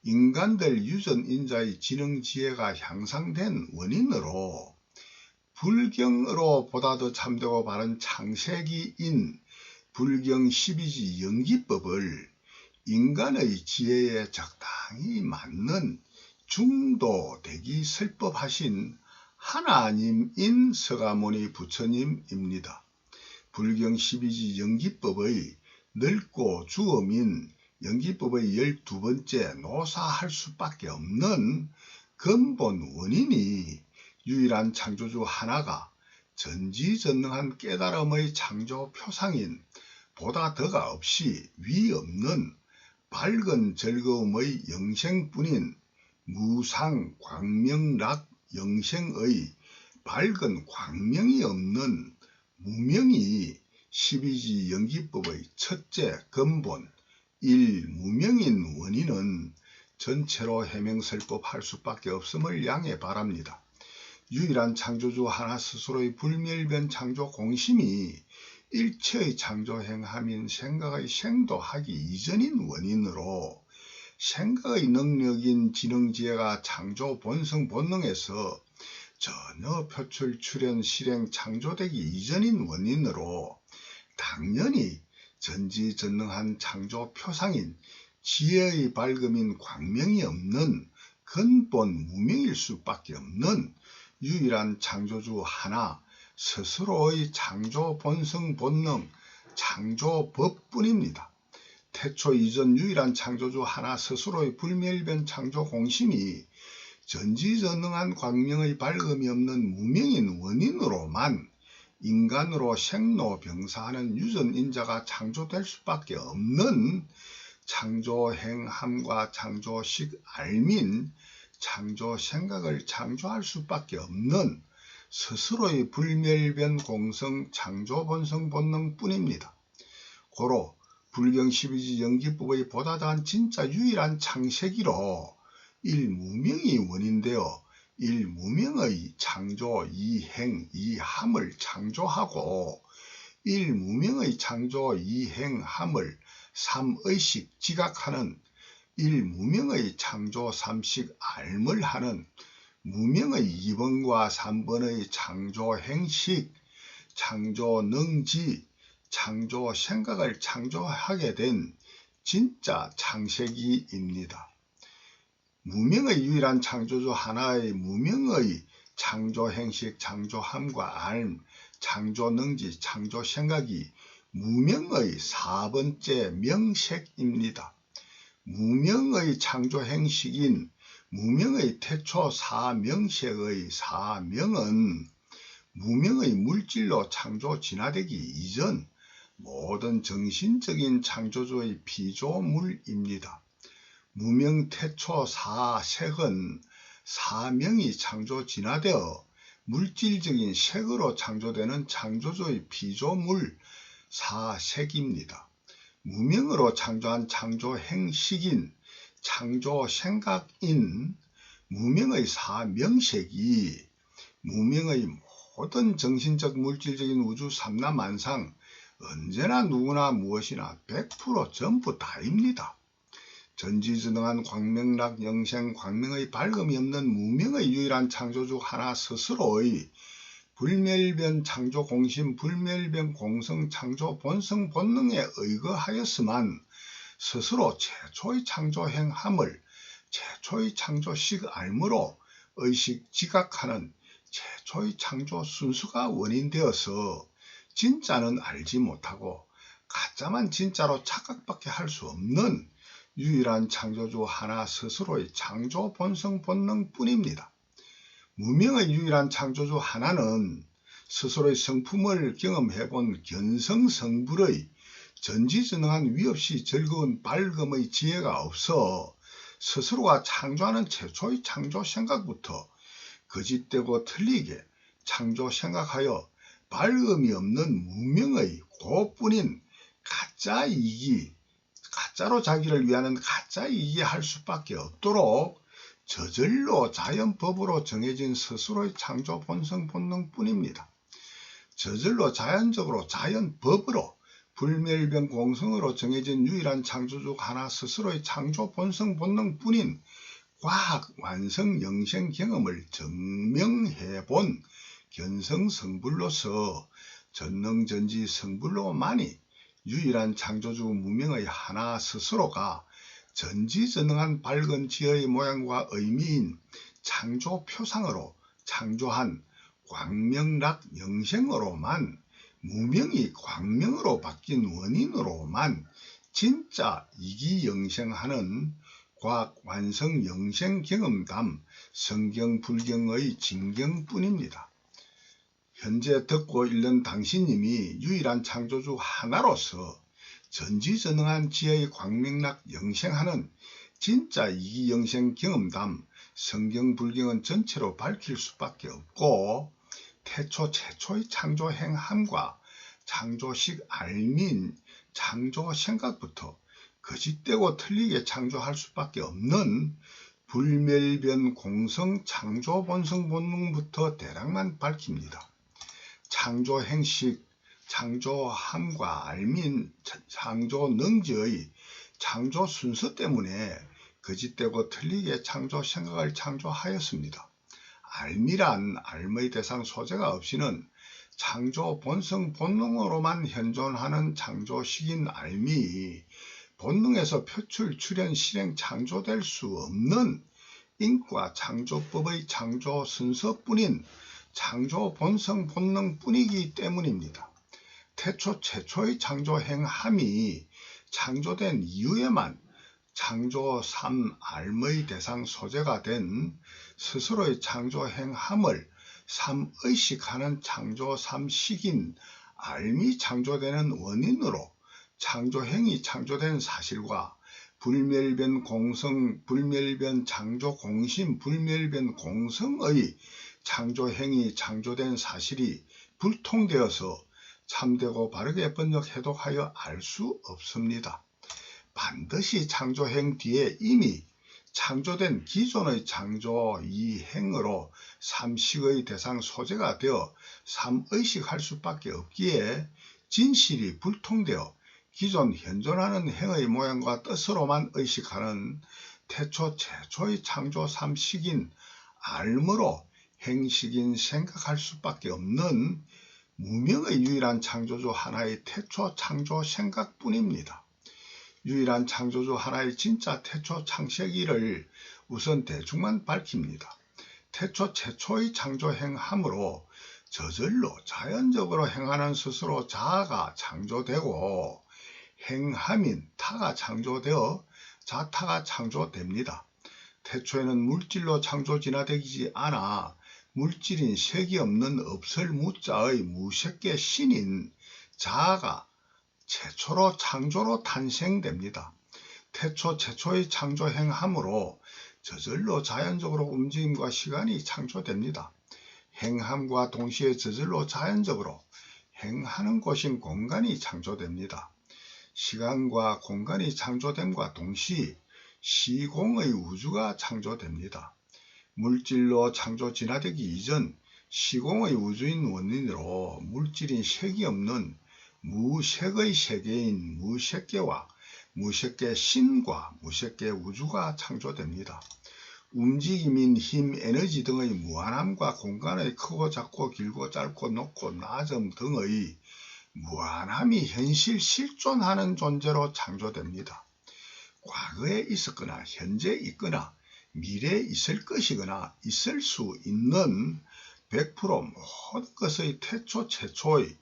Speaker 1: 인간들 유전인자의 지능지혜가 향상된 원인으로 불경으로 보다 더 참되고 바른 창세기인 불경 12지 연기법을 인간의 지혜에 적당히 맞는 중도되기 설법하신 하나님인 서가모니 부처님입니다. 불경 12지 연기법의 넓고 주엄인 연기법의 12번째 노사할 수밖에 없는 근본 원인이 유일한 창조주 하나가 전지전능한 깨달음의 창조 표상인 보다 더가 없이 위 없는 밝은 즐거움의 영생뿐인 무상 광명락 영생의 밝은 광명이 없는 무명이 12지 연기법의 첫째 근본 일무명인 원인은 전체로 해명설법할 수밖에 없음을 양해 바랍니다. 유일한 창조주 하나 스스로의 불멸변 창조 공심이 일체의 창조 행함인 생각의 생도하기 이전인 원인으로 생각의 능력인 지능지혜가 창조 본성 본능에서 전혀 표출 출현 실행 창조되기 이전인 원인으로 당연히 전지전능한 창조 표상인 지혜의 밝음인 광명이 없는 근본 무명일 수밖에 없는 유일한 창조주 하나 스스로의 창조 본성 본능 창조법뿐입니다. 태초 이전 유일한 창조주 하나 스스로의 불멸변 창조 공심이 전지전능한 광명의 밝음이 없는 무명인 원인으로만 인간으로 생로병사하는 유전인자가 창조될 수밖에 없는 창조행함과 창조식 알민 창조생각을 창조할 수밖에 없는 스스로의 불멸변 공성 창조본성 본능뿐입니다. 고로 불경 12지 연기법의 보다 더한 진짜 유일한 창세기로 일무명이 원인되어 일무명의 창조 이행 이함을 창조하고 일무명의 창조 이행함을 삼의식 지각하는 일무명의 창조 삼식 알물 하는 무명의 2번과 3번의 창조 행식, 창조 능지, 창조 생각을 창조하게 된 진짜 창세기입니다. 무명의 유일한 창조주 하나의 무명의 창조 행식, 창조함과 알, 창조 능지, 창조 생각이 무명의 4번째 명색입니다. 무명의 창조 행식인 무명의 태초 사명색의 사명은 무명의 물질로 창조 진화되기 이전 모든 정신적인 창조주의 피조물입니다. 무명 태초 사색은 사명이 창조 진화되어 물질적인 색으로 창조되는 창조주의 피조물 사색입니다. 무명으로 창조한 창조 행식인 창조 생각인 무명의 사명색이 무명의 모든 정신적 물질적인 우주 삼라만상 언제나 누구나 무엇이나 100% 전부 다입니다. 전지전능한 광명락 영생 광명의 밝음이 없는 무명의 유일한 창조주 하나 스스로의 불멸변 창조 공심 불멸변 공성 창조 본성 본능에 의거하였으만 스스로 최초의 창조 행함을 최초의 창조식 알므로 의식 지각하는 최초의 창조 순수가 원인되어서 진짜는 알지 못하고 가짜만 진짜로 착각밖에 할 수 없는 유일한 창조주 하나 스스로의 창조 본성 본능뿐입니다. 무명의 유일한 창조주 하나는 스스로의 성품을 경험해본 견성성불의 전지전능한 위없이 즐거운 밝음의 지혜가 없어 스스로가 창조하는 최초의 창조 생각부터 거짓되고 틀리게 창조 생각하여 밝음이 없는 무명의 고뿐인 가짜 이기, 가짜로 자기를 위하는 가짜 이기 할 수밖에 없도록 저절로 자연법으로 정해진 스스로의 창조 본성 본능뿐입니다. 저절로 자연적으로 자연법으로 불멸변 공성으로 정해진 유일한 창조주 하나 스스로의 창조 본성 본능뿐인 과학 완성 영생 경험을 증명해본 견성성불로서 전능전지 성불로만이 유일한 창조주 무명의 하나 스스로가 전지전능한 밝은 지혜의 모양과 의미인 창조 표상으로 창조한 광명락 영생으로만 무명이 광명으로 바뀐 원인으로만 진짜 이기영생하는 과학 완성 영생 경험담 성경 불경의 진경뿐입니다. 현재 듣고 읽는 당신님이 유일한 창조주 하나로서 전지전능한 지혜의 광명락 영생하는 진짜 이기영생 경험담 성경 불경은 전체로 밝힐 수밖에 없고, 태초 최초의 창조 행함과 창조식 알민 창조 생각부터 거짓되고 틀리게 창조할 수밖에 없는 불멸변 공성 창조 본성 본능부터 대략만 밝힙니다. 창조 행식, 창조함과 알민, 창조 능지의 창조 순서 때문에 거짓되고 틀리게 창조 생각을 창조하였습니다. 알미란 알의 대상 소재가 없이는 창조 본성 본능으로만 현존하는 창조식인 알미, 본능에서 표출 출현 실행 창조될 수 없는 인과 창조법의 창조 순서뿐인 창조 본성 본능뿐이기 때문입니다. 태초 최초의 창조 행함이 창조된 이후에만 창조 삼알의 대상 소재가 된 스스로의 창조 행함을 삼의식하는 창조 삼식인 알미 창조되는 원인으로 창조행이 창조된 사실과 불멸변 공성, 불멸변 창조 공심, 불멸변 공성의 창조행이 창조된 사실이 불통되어서 참되고 바르게 번역 해독하여 알 수 없습니다. 반드시 창조행 뒤에 이미 창조된 기존의 창조 이 행으로 삼식의 대상 소재가 되어 삼의식할 수밖에 없기에 진실이 불통되어 기존 현존하는 행의 모양과 뜻으로만 의식하는 태초 최초의 창조 삼식인 알므로 행식인 생각할 수밖에 없는 무명의 유일한 창조주 하나의 태초 창조 생각뿐입니다. 유일한 창조주 하나의 진짜 태초 창세기를 우선 대충만 밝힙니다. 태초 최초의 창조 행함으로 저절로 자연적으로 행하는 스스로 자아가 창조되고 행함인 타가 창조되어 자타가 창조됩니다. 태초에는 물질로 창조 진화되지 않아 물질인 색이 없는 없을 무자의 무색계 신인 자아가 최초로 창조로 탄생됩니다. 태초 최초의 창조 행함으로 저절로 자연적으로 움직임과 시간이 창조됩니다. 행함과 동시에 저절로 자연적으로 행하는 곳인 공간이 창조됩니다. 시간과 공간이 창조됨과 동시 시공의 우주가 창조됩니다. 물질로 창조 진화되기 이전 시공의 우주인 원인으로 물질인 색이 없는 무색의 세계인 무색계와 무색계 신과 무색계 우주가 창조됩니다. 움직임인 힘, 에너지 등의 무한함과 공간의 크고 작고 길고 짧고 높고 낮음 등의 무한함이 현실 실존하는 존재로 창조됩니다. 과거에 있었거나 현재 있거나 미래에 있을 것이거나 있을 수 있는 100% 모든 것의 태초 최초의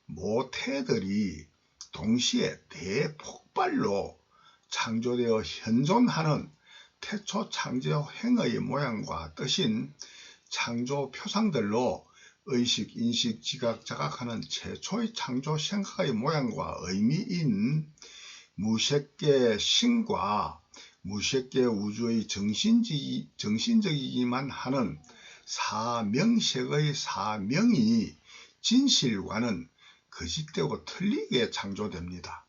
Speaker 1: 모태들이 동시에 대폭발로 창조되어 현존하는 태초 창조 행의 모양과 뜻인 창조 표상들로 의식, 인식, 지각, 자각하는 최초의 창조 생각의 모양과 의미인 무색계 신과 무색계 우주의 정신적이기만 하는 사명색의 사명이 진실과는 거짓되고 틀리게 창조됩니다.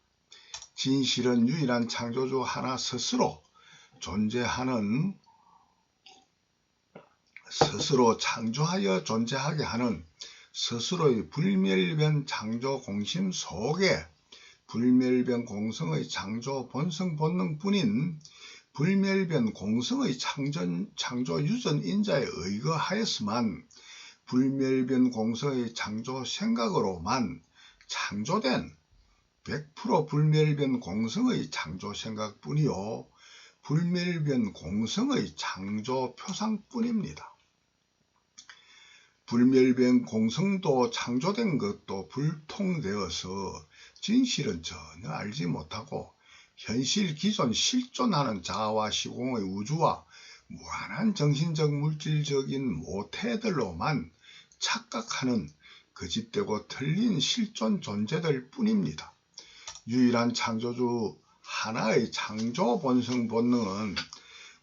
Speaker 1: 진실은 유일한 창조주 하나 스스로 존재하는, 스스로 창조하여 존재하게 하는 스스로의 불멸변 창조 공심 속에 불멸변 공성의 창조 본성 본능뿐인 불멸변 공성의 창조 유전 인자에 의거하였으만 불멸변 공성의 창조 생각으로만 창조된 100% 불멸변 공성의 창조 생각뿐이요 불멸변 공성의 창조 표상뿐입니다. 불멸변 공성도 창조된 것도 불통되어서 진실은 전혀 알지 못하고 현실 기존 실존하는 자아와 시공의 우주와 무한한 정신적 물질적인 모태들로만 착각하는 거짓되고 틀린 실존 존재들 뿐입니다. 유일한 창조주 하나의 창조 본성 본능은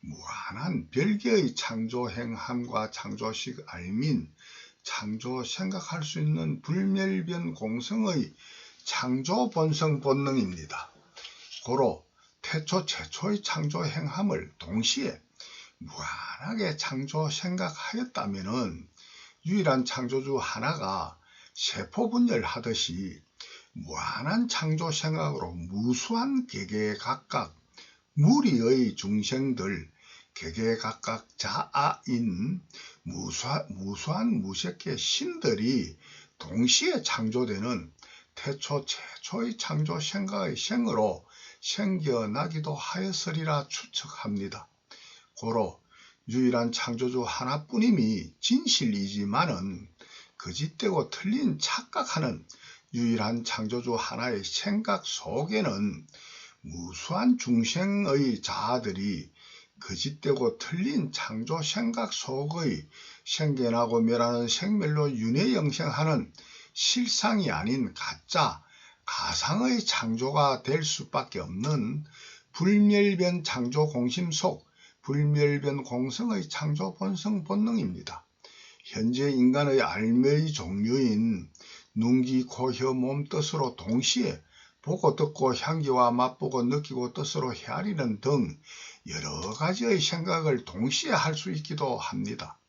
Speaker 1: 무한한 별개의 창조 행함과 창조식 알민, 창조 생각할 수 있는 불멸변 공성의 창조 본성 본능입니다. 고로 태초 최초의 창조 행함을 동시에 무한하게 창조 생각하였다면 유일한 창조주 하나가 세포 분열하듯이 무한한 창조 생각으로 무수한 개개각각 무리의 중생들 개개각각 자아인 무수한 무색의 신들이 동시에 창조되는 태초 최초의 창조 생각의 생으로 생겨나기도 하였으리라 추측합니다. 고로 유일한 창조주 하나뿐임이 진실이지만은 거짓되고 틀린 착각하는 유일한 창조주 하나의 생각 속에는 무수한 중생의 자아들이 거짓되고 틀린 창조 생각 속의 생겨나고 멸하는 생멸로 윤회영생하는 실상이 아닌 가짜, 가상의 창조가 될 수밖에 없는 불멸변 창조 공심 속 불멸변 공성의 창조 본성 본능입니다. 현재 인간의 알매의 종류인 눈, 귀, 코, 혀, 몸 뜻으로 동시에 보고 듣고 향기와 맛보고 느끼고 뜻으로 헤아리는 등 여러 가지의 생각을 동시에 할 수 있기도 합니다.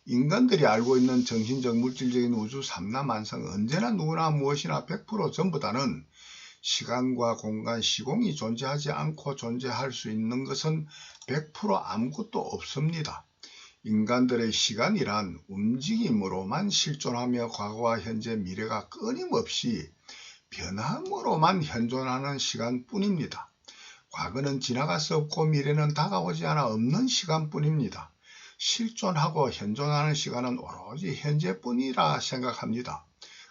Speaker 1: 인간들이 알고 있는 정신적 물질적인 우주 삼라만상 언제나 누구나 무엇이나 100% 전부 다는 시간과 공간, 시공이 존재하지 않고 존재할 수 있는 것은 100% 아무것도 없습니다. 인간들의 시간이란 움직임으로만 실존하며 과거와 현재, 미래가 끊임없이 변함으로만 현존하는 시간뿐입니다. 과거는 지나갈 수 없고 미래는 다가오지 않아 없는 시간뿐입니다. 실존하고 현존하는 시간은 오로지 현재뿐이라 생각합니다.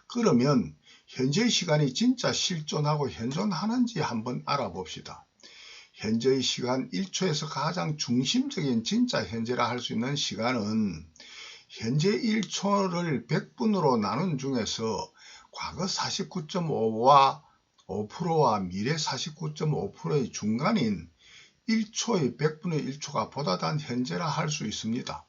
Speaker 1: 그러면 현재의 시간이 진짜 실존하고 현존하는지 한번 알아봅시다. 현재의 시간 1초에서 가장 중심적인 진짜 현재라 할 수 있는 시간은 현재 1초를 100분으로 나눈 중에서 과거 49.5%와 미래 49.5%의 중간인 1초의 100분의 1초가 보다단 현재라 할 수 있습니다.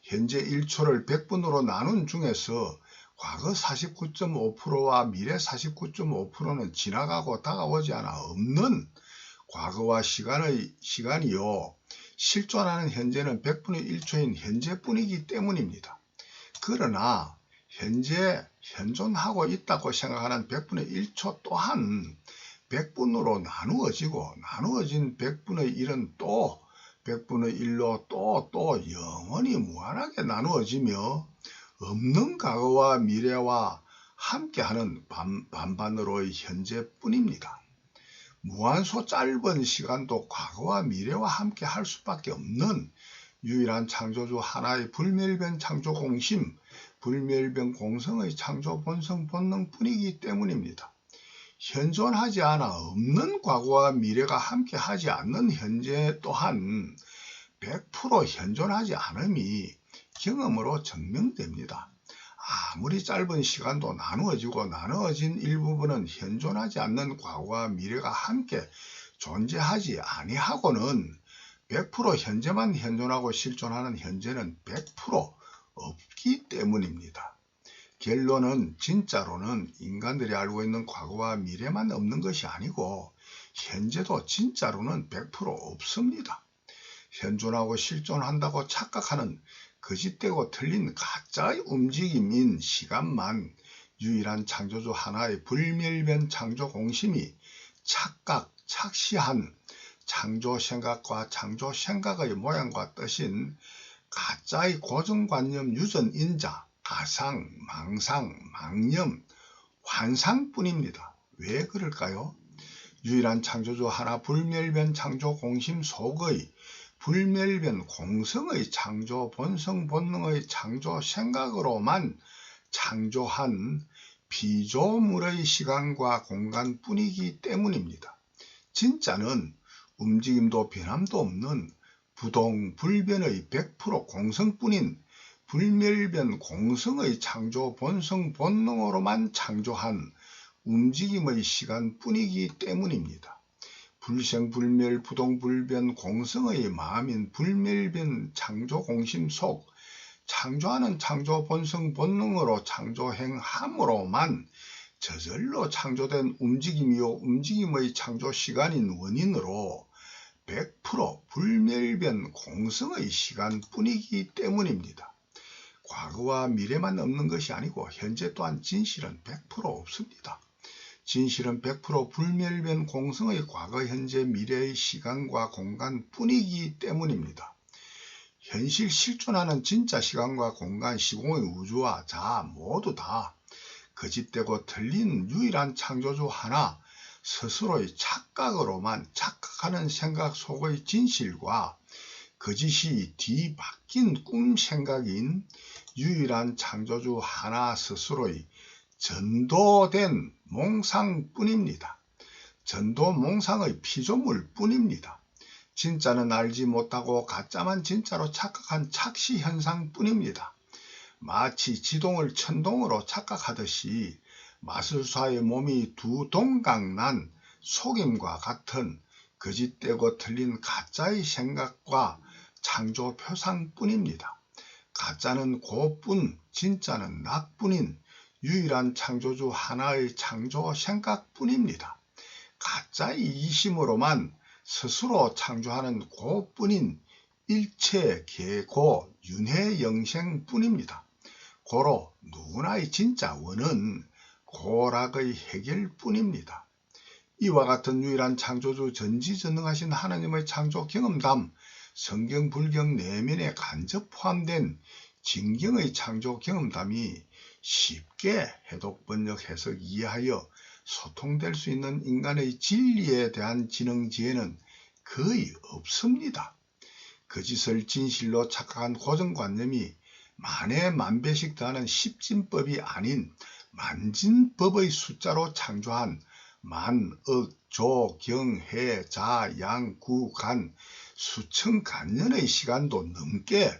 Speaker 1: 현재 1초를 100분으로 나눈 중에서 과거 49.5%와 미래 49.5%는 지나가고 다가오지 않아 없는 과거와 시간이요. 실존하는 현재는 100분의 1초인 현재뿐이기 때문입니다. 그러나 현재 현존하고 있다고 생각하는 100분의 1초 또한 100분으로 나누어진 100분의 1은 또 100분의 1로 또 영원히 무한하게 나누어지며 없는 과거와 미래와 함께하는 반반으로의 현재뿐입니다. 무한소 짧은 시간도 과거와 미래와 함께 할 수밖에 없는 유일한 창조주 하나의 불멸변 창조 공심, 불멸변 공성의 창조 본성 본능뿐이기 때문입니다. 현존하지 않아 없는 과거와 미래가 함께 하지 않는 현재 또한 100% 현존하지 않음이 경험으로 증명됩니다. 아무리 짧은 시간도 나누어진 일부분은 현존하지 않는 과거와 미래가 함께 존재하지 아니하고는 100% 현재만 현존하고 실존하는 현재는 100% 없기 때문입니다. 결론은 진짜로는 인간들이 알고 있는 과거와 미래만 없는 것이 아니고 현재도 진짜로는 100% 없습니다. 현존하고 실존한다고 착각하는 거짓되고 틀린 가짜의 움직임인 시간만 유일한 창조주 하나의 불멸변 창조 공심이 착시한 창조 생각과 창조 생각의 모양과 뜻인 가짜의 고정관념 유전인자, 가상, 망상, 망념, 환상뿐입니다. 왜 그럴까요? 유일한 창조주 하나 불멸변 창조 공심 속의 불멸변 공성의 창조 본성 본능의 창조 생각으로만 창조한 비조물의 시간과 공간뿐이기 때문입니다. 진짜는 움직임도 변함도 없는 부동불변의 100% 공성뿐인 불멸변 공성의 창조 본성 본능으로만 창조한 움직임의 시간뿐이기 때문입니다. 불생불멸 부동불변 공성의 마음인 불멸변 창조공심 속 창조하는 창조 본성 본능으로 창조행함으로만 저절로 창조된 움직임이요 움직임의 창조 시간인 원인으로 100% 불멸변 공성의 시간뿐이기 때문입니다. 과거와 미래만 없는 것이 아니고 현재 또한 진실은 100% 없습니다. 진실은 100% 불멸변 공성의 과거, 현재, 미래의 시간과 공간뿐이기 때문입니다. 현실 실존하는 진짜 시간과 공간, 시공의 우주와 자아 모두 다 거짓되고 틀린 유일한 창조주 하나 스스로의 착각으로만 착각하는 생각 속의 진실과 거짓이 뒤바뀐 꿈 생각인 유일한 창조주 하나 스스로의 전도된 몽상뿐입니다. 전도 몽상의 피조물 뿐입니다. 진짜는 알지 못하고 가짜만 진짜로 착각한 착시 현상뿐입니다. 마치 지동을 천동으로 착각하듯이 마술사의 몸이 두 동강난 속임과 같은 거짓되고 틀린 가짜의 생각과 창조 표상뿐입니다. 가짜는 고뿐, 진짜는 낙뿐인 유일한 창조주 하나의 창조 생각뿐입니다. 가짜의 이심으로만 스스로 창조하는 고뿐인 일체 개고 윤회 영생뿐입니다. 고로 누구나의 진짜 원은 고락의 해결뿐입니다. 이와 같은 유일한 창조주 전지전능하신 하나님의 창조 경험담, 성경 불경 내면에 간접 포함된 진경의 창조 경험담이 쉽게 해독 번역 해석 이해하여 소통될 수 있는 인간의 진리에 대한 지능지혜는 거의 없습니다. 거짓을 진실로 착각한 고정관념이 만에 만배씩 더하는 십진법이 아닌 만진법의 숫자로 창조한 만, 억, 조, 경, 해, 자, 양, 구, 간 수천 간년의 시간도 넘게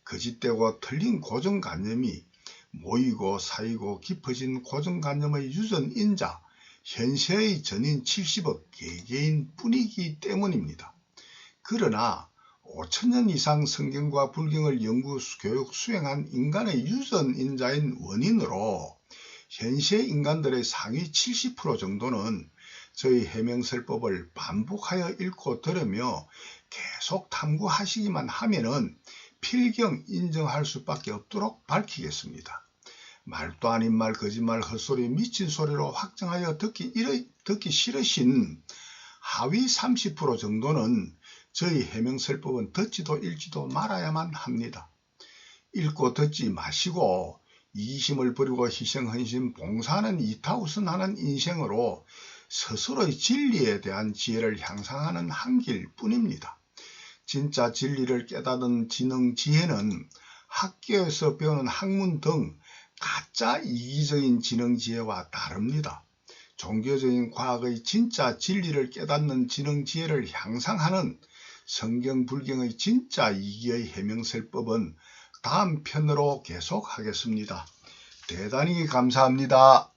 Speaker 1: 거짓되고 틀린 고정관념이 모이고 사이고 깊어진 고정관념의 유전인자 현세의 전인 70억 개개인 뿐이기 때문입니다. 그러나 5천년 이상 성경과 불경을 연구, 교육, 수행한 인간의 유전인자인 원인으로 현세 인간들의 상위 70% 정도는 저희 해명설법을 반복하여 읽고 들으며 계속 탐구하시기만 하면은 필경 인정할 수밖에 없도록 밝히겠습니다. 말도 아닌 말, 거짓말, 헛소리, 미친 소리로 확정하여 듣기 싫으신 하위 30% 정도는 저희 해명설법은 듣지도 읽지도 말아야만 합니다. 읽고 듣지 마시고 이기심을 버리고 희생, 헌신, 봉사하는 이타우선하는 인생으로 스스로의 진리에 대한 지혜를 향상하는 한 길뿐입니다. 진짜 진리를 깨닫는 지능, 지혜는 학교에서 배우는 학문 등 가짜 이기적인 지능, 지혜와 다릅니다. 종교적인 과학의 진짜 진리를 깨닫는 지능, 지혜를 향상하는 성경, 불경의 진짜 이기의 해명설법은 다음 편으로 계속하겠습니다. 대단히 감사합니다.